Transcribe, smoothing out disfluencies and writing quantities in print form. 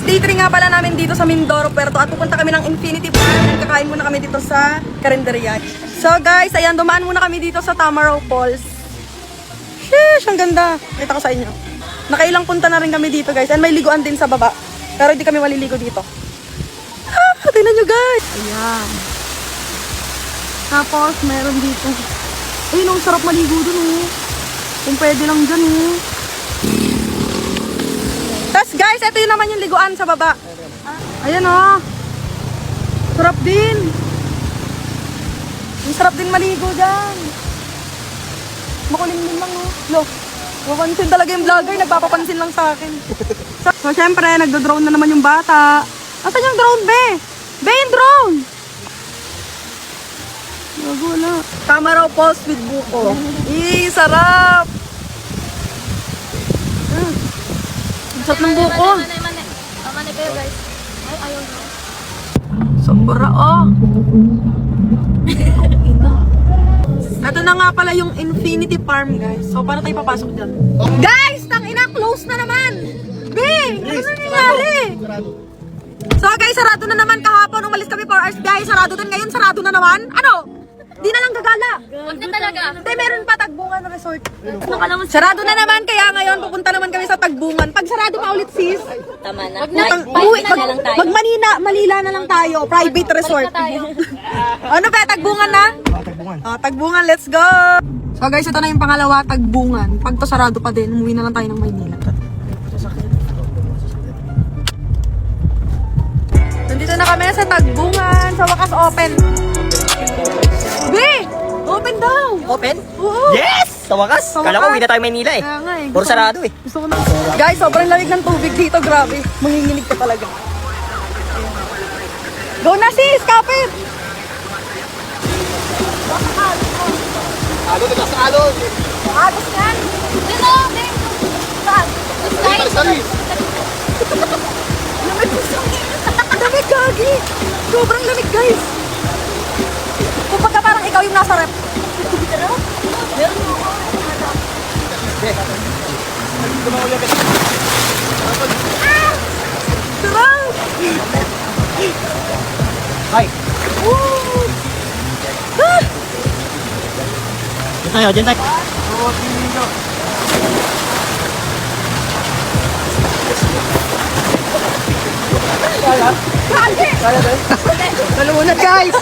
Day 3 nga pala namin dito sa Mindoro Puerto at pupunta kami ng Infinity Pool. Kakain muna kami dito sa Karinderya. So guys, ayan, dumaan muna kami dito sa Tamaraw Falls. Sheesh, ang ganda. Kita ko sa inyo. Nakailang punta na rin kami dito guys. And may liguan din sa baba. Pero hindi kami maliligo dito. Tingnan nyo guys. Ayan. Tapos meron dito. Ayun, ang sarap maligo dun oh. Kung pwede lang dyan oh. Tapos guys, ito yun naman yung liguan sa baba. Ayan oh. Sarap din. Ang sarap din maligo dyan. Makulimlim lang oh. Lo, mapansin talaga yung vlogger. Nagpapapansin lang sa akin. So syempre, nagdo-drone na naman yung bata. Asan yung drone, be? Be, yung drone! Wala. Tamaraw Falls with buko. Sarap! Ang sarap ng buko. Mani kayo guys. Ay, ayaw nyo. Sobra oh. Ito na nga pala yung Infinity Farm guys. So paano tayo papasok dyan? Guys! Tangina! Close na naman! Be! Ano nangyayari? So guys, sarado na naman kahapon. Umalis kami 4 hours guys. Sarado din ngayon. Sarado na naman. Ano? Di na lang gagala. Huwag na talaga. Hindi, meron pa Tagbungan Resort. Sarado na naman, kaya ngayon pupunta naman kami sa Tagbungan. Pag sarado pa ulit sis, Tama na. Malila na lang tayo. Private resort. Ano pa, Tagbungan na? Tagbungan. Tagbungan, let's go! So guys, ito na yung pangalawa, Tagbungan. Pag to sarado pa din, umuwi na lang tayo ng Maynila. Nandito na kami sa Tagbungan. Sa wakas open. Be! Open daw! Open? Oo! Yes! Sa wakas! Sa Kala ko wakas. hindi na tayo Maynila eh. Kaya nga eh. Puro sarado eh. Gusto ko na. Guys, sobrang lamig ng tubig dito. Grabe. Manginginig ka talaga. Go na sis! Kapit! Alon, nagkasaalon! Agos yan! Dito! Saan? Lamig! Lamig, gagi! Sobrang lamig, guys! Kumbaga parang ikaw yung nasa rep. Sarap! Hi! Woo! Ah! Diyan tayo, diyan tayo. Gagi! Nalunod, guys!